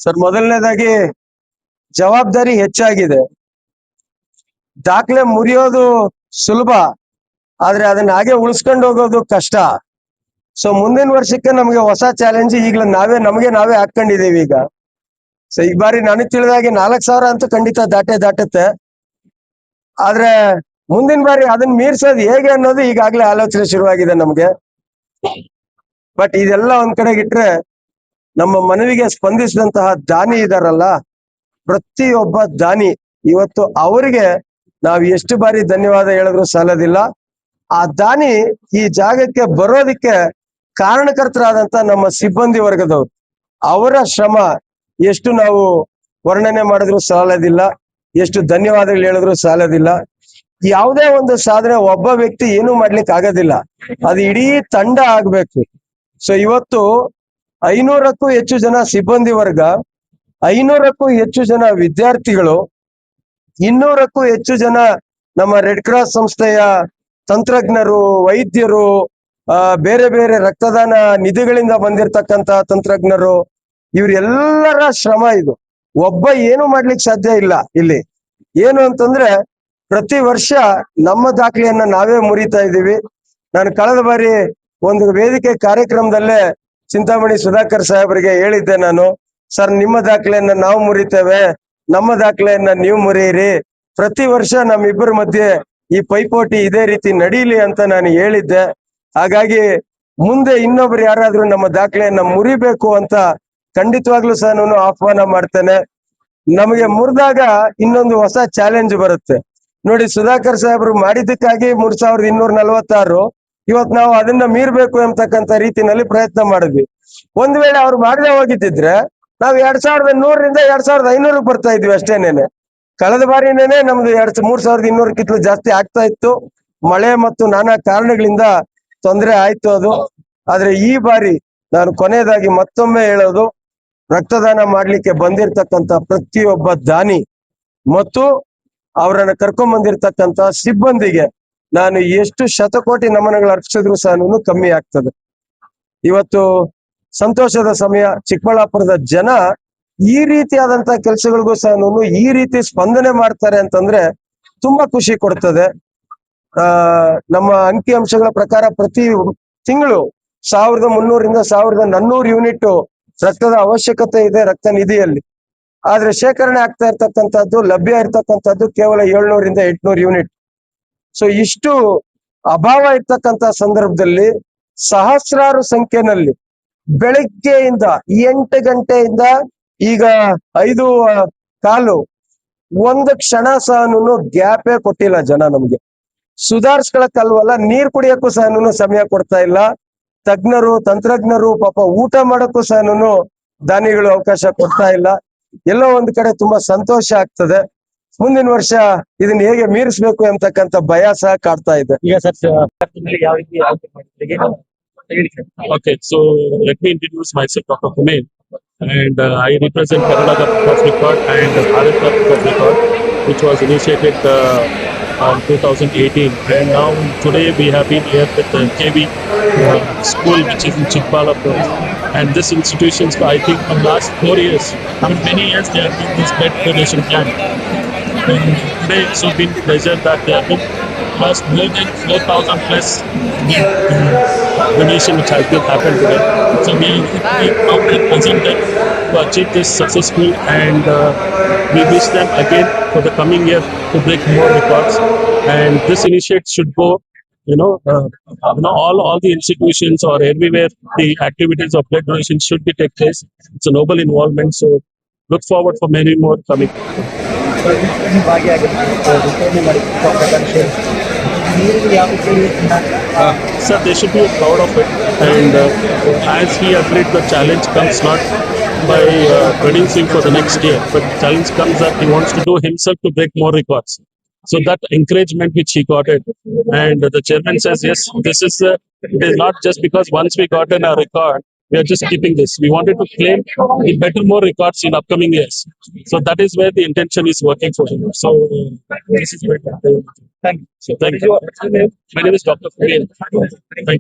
Sir, ಮೊದಲನೇದಾಗಿ ಜವಾಬ್ದಾರಿ ಹೆಚ್ಚಾಗಿದೆ. ದಾಖಲೆ ಮುರಿಯೋದು ಸುಲಭ, ಆದ್ರೆ ಅದನ್ನ ಹಾಗೆ ಉಳಿಸ್ಕೊಂಡು ಹೋಗೋದು ಕಷ್ಟ. ಸೊ ಮುಂದಿನ ವರ್ಷಕ್ಕೆ ನಮಗೆ ಹೊಸ ಚಾಲೆಂಜ್ ಈಗಲೇ ನಮಗೆ ನಾವೇ ಹಾಕೊಂಡಿದೀವಿ ಈಗ. ಸೊ ಈ ಬಾರಿ ನನಗೆ ತಿಳಿದಾಗೆ 4,000 ಅಂತೂ ಖಂಡಿತ ದಾಟುತ್ತೆ. ಆದ್ರೆ ಮುಂದಿನ ಬಾರಿ ಅದನ್ನ ಮೀರ್ಸೋದು ಹೇಗೆ ಅನ್ನೋದು ಈಗಾಗಲೇ ಆಲೋಚನೆ ಶುರುವಾಗಿದೆ ನಮ್ಗೆ. ಬಟ್ ಇದೆಲ್ಲ ಒಂದ್ ಕಡೆಗಿಟ್ರೆ, ನಮ್ಮ ಮನವಿಗೆ ಸ್ಪಂದಿಸಿದಂತಹ ದಾನಿ ಇದಾರಲ್ಲ, ಪ್ರತಿಯೊಬ್ಬ ದಾನಿ ಇವತ್ತು ಅವರಿಗೆ ನಾವು ಎಷ್ಟು ಬಾರಿ ಧನ್ಯವಾದ ಹೇಳಿದ್ರು ಸಾಲದಿಲ್ಲ. ಆ ದಾನಿ ಈ ಜಾಗಕ್ಕೆ ಬರೋದಿಕ್ಕೆ ಕಾರಣಕರ್ತರಾದಂತ ನಮ್ಮ ಸಿಬ್ಬಂದಿ ವರ್ಗದವರು, ಅವರ ಶ್ರಮ ಎಷ್ಟು ನಾವು ವರ್ಣನೆ ಮಾಡಿದ್ರು ಸಾಲದಿಲ್ಲ, ಎಷ್ಟು ಧನ್ಯವಾದಗಳು ಹೇಳಿದ್ರು ಸಾಲದಿಲ್ಲ. ಯಾವುದೇ ಒಂದು ಸಾಧನೆ ಒಬ್ಬ ವ್ಯಕ್ತಿ ಏನು ಮಾಡ್ಲಿಕ್ಕೆ ಆಗೋದಿಲ್ಲ, ಅದು ಇಡೀ ತಂಡ ಆಗ್ಬೇಕು. ಸೊ ಇವತ್ತು 500ಕ್ಕೂ ಹೆಚ್ಚು ಜನ ಸಿಬ್ಬಂದಿ ವರ್ಗ, 500ಕ್ಕೂ ಹೆಚ್ಚು ಜನ ವಿದ್ಯಾರ್ಥಿಗಳು, 200ಕ್ಕೂ ಹೆಚ್ಚು ಜನ ನಮ್ಮ ರೆಡ್ ಕ್ರಾಸ್ ಸಂಸ್ಥೆಯ ತಂತ್ರಜ್ಞರು, ವೈದ್ಯರು, ಬೇರೆ ಬೇರೆ ರಕ್ತದಾನ ನಿಧಿಗಳಿಂದ ಬಂದಿರತಕ್ಕಂತ ತಂತ್ರಜ್ಞರು, ಇವರೆಲ್ಲರ ಶ್ರಮ ಇದು. ಒಬ್ಬ ಏನು ಮಾಡ್ಲಿಕ್ಕೆ ಸಾಧ್ಯ ಇಲ್ಲ. ಇಲ್ಲಿ ಏನು ಅಂತಂದ್ರೆ, ಪ್ರತಿ ವರ್ಷ ನಮ್ಮ ದಾಖಲೆಯನ್ನ ನಾವೇ ಮುರಿತಾ ಇದ್ದೀವಿ. ನಾನು ಕಳೆದ ಬಾರಿ ಒಂದು ವೇದಿಕೆ ಕಾರ್ಯಕ್ರಮದಲ್ಲೇ ಚಿಂತಾಮಣಿ ಸುಧಾಕರ್ ಸಾಹೇಬರಿಗೆ ಹೇಳಿದ್ದೆ ನಾನು, ಸರ್ ನಿಮ್ಮ ದಾಖಲೆಯನ್ನ ನಾವು ಮುರಿತೇವೆ, ನಮ್ಮ ದಾಖಲೆಯನ್ನ ನೀವು ಮುರಿಯಿರಿ, ಪ್ರತಿ ವರ್ಷ ನಮ್ಮಿಬ್ಬರ ಮಧ್ಯೆ ಈ ಪೈಪೋಟಿ ಇದೇ ರೀತಿ ನಡೀಲಿ ಅಂತ ನಾನು ಹೇಳಿದ್ದೆ. ಹಾಗಾಗಿ ಮುಂದೆ ಇನ್ನೊಬ್ರು ಯಾರಾದ್ರೂ ನಮ್ಮ ದಾಖಲೆಯನ್ನ ಮುರಿಬೇಕು ಅಂತ ಖಂಡಿತವಾಗ್ಲೂ ಸಹ ನಾನು ಆಹ್ವಾನ ಮಾಡ್ತೇನೆ. ನಮಗೆ ಮುರಿದಾಗ ಇನ್ನೊಂದು ಹೊಸ ಚಾಲೆಂಜ್ ಬರುತ್ತೆ ನೋಡಿ. ಸುಧಾಕರ್ ಸಾಹೇಬರು ಮಾಡಿದ್ದಕ್ಕಾಗಿ 3,246, ಇವತ್ತು ನಾವು ಅದನ್ನ ಮೀರ್ಬೇಕು ಎಂಬತಕ್ಕಂತ ರೀತಿನಲ್ಲಿ ಪ್ರಯತ್ನ ಮಾಡಿದ್ವಿ. ಒಂದ್ ವೇಳೆ ಅವ್ರು ಮಾಡದೆ ಹೋಗಿದ್ದಿದ್ರೆ ನಾವು 2,100ರಿಂದ 2,500 ಬರ್ತಾ ಇದ್ವಿ ಅಷ್ಟೇನೇನೆ. ಕಳೆದ ಬಾರಿನೇನೆ ನಮ್ದು 3,200ಕ್ಕಿಂತಲೂ ಜಾಸ್ತಿ ಆಗ್ತಾ ಇತ್ತು. ಮಳೆ ಮತ್ತು ನಾನಾ ಕಾರಣಗಳಿಂದ ತೊಂದರೆ ಆಯ್ತು ಅದು. ಆದ್ರೆ ಈ ಬಾರಿ ನಾನು ಕೊನೆಯದಾಗಿ ಮತ್ತೊಮ್ಮೆ ಹೇಳೋದು, ರಕ್ತದಾನ ಮಾಡ್ಲಿಕ್ಕೆ ಬಂದಿರತಕ್ಕಂತ ಪ್ರತಿಯೊಬ್ಬ ದಾನಿ ಮತ್ತು ಅವರನ್ನ ಕರ್ಕೊಂಡ್ ಬಂದಿರತಕ್ಕಂತ ಸಿಬ್ಬಂದಿಗೆ ನಾನು ಎಷ್ಟು ಶತಕೋಟಿ ನಮನಗಳು ಅರ್ಪಿಸಿದ್ರು ಸಹ ಕಮ್ಮಿ ಆಗ್ತದೆ. ಇವತ್ತು ಸಂತೋಷದ ಸಮಯ. ಚಿಕ್ಕಬಳ್ಳಾಪುರದ ಜನ ಈ ರೀತಿಯಾದಂತ ಕೆಲಸಗಳಿಗೂ ಸಹ ಈ ರೀತಿ ಸ್ಪಂದನೆ ಮಾಡ್ತಾರೆ ಅಂತಂದ್ರೆ ತುಂಬಾ ಖುಷಿ ಕೊಡ್ತದೆ. ನಮ್ಮ ಅಂಕಿ ಅಂಶಗಳ ಪ್ರಕಾರ ಪ್ರತಿ ತಿಂಗಳು 1,300ರಿಂದ 1,400 ಯೂನಿಟ್ ರಕ್ತದ ಅವಶ್ಯಕತೆ ಇದೆ ರಕ್ತ ನಿಧಿಯಲ್ಲಿ. ಆದ್ರೆ ಶೇಖರಣೆ ಆಗ್ತಾ ಇರ್ತಕ್ಕಂಥದ್ದು, ಲಭ್ಯ ಇರ್ತಕ್ಕಂಥದ್ದು ಕೇವಲ 700ರಿಂದ 800 ಯೂನಿಟ್. ಸೊ ಇಷ್ಟು ಅಭಾವ ಇರ್ತಕ್ಕಂಥ ಸಂದರ್ಭದಲ್ಲಿ ಸಹಸ್ರಾರು ಸಂಖ್ಯೆನಲ್ಲಿ ಬೆಳಗ್ಗೆಯಿಂದ 8 ಗಂಟೆಯಿಂದ ಈಗ 5:15 ಒಂದು ಕ್ಷಣ ಸಹ ಗ್ಯಾಪೇ ಕೊಟ್ಟಿಲ್ಲ ಜನ. ನಮ್ಗೆ ಸುಧಾರಿಸ್ಕೊಳಕ್ಕಲ್ವಲ್ಲ, ನೀರ್ ಕುಡಿಯಕ್ಕೂ ಸಹ ಸಮಯ ಕೊಡ್ತಾ ಇಲ್ಲ. ತಜ್ಞರು, ತಂತ್ರಜ್ಞರು ಪಾಪ ಊಟ ಮಾಡಕ್ಕೂ ಸಹ ದಾನಿಗಳು ಅವಕಾಶ ಕೊಡ್ತಾ ಇಲ್ಲ. ಎಲ್ಲೋ ಒಂದ್ ಕಡೆ ತುಂಬಾ ಸಂತೋಷ ಆಗ್ತದೆ. ಮುಂದಿನ ವರ್ಷ ಇದನ್ನ ಹೇಗೆ ಮೀರಿಸ್ಬೇಕು ಎಂಬತಕ್ಕಂತ ಭಯ ಸಹ ಕಾಡ್ತಾ ಇದೆ. ಈಗ Okay, so let me introduce myself, Dr. Kumail, and I represent Karnataka Book of Record and Bharat Book of Record, which was initiated on 2018. And now today we have been here with the KB school, which is in Chikbalapur. And this institution, I think, from last 4 years, I mean many years, they have been this blood donation camp. And today it's so been pleasure that they have been plus more than 4,000 plus donation which has been happened today. So we presented to achieve this successful, and we wish them again for the coming year to break more records. And this initiative should go, all the institutions or everywhere the activities of blood donation should be take place. It's a noble involvement, so look forward for many more coming. Sir, they should be proud of it, and as he agreed, the challenge comes not by producing for the next year, but the challenge comes that he wants to do himself to break more records. So that encouragement which he got it, and the chairman says, yes, this is it is not just because once we got in a record, we are just keeping this. We wanted to claim the better more records in upcoming years. So that is where the intention is working for him. So this is where thank you. So thank you. My name is Dr. Kumail. Thank you.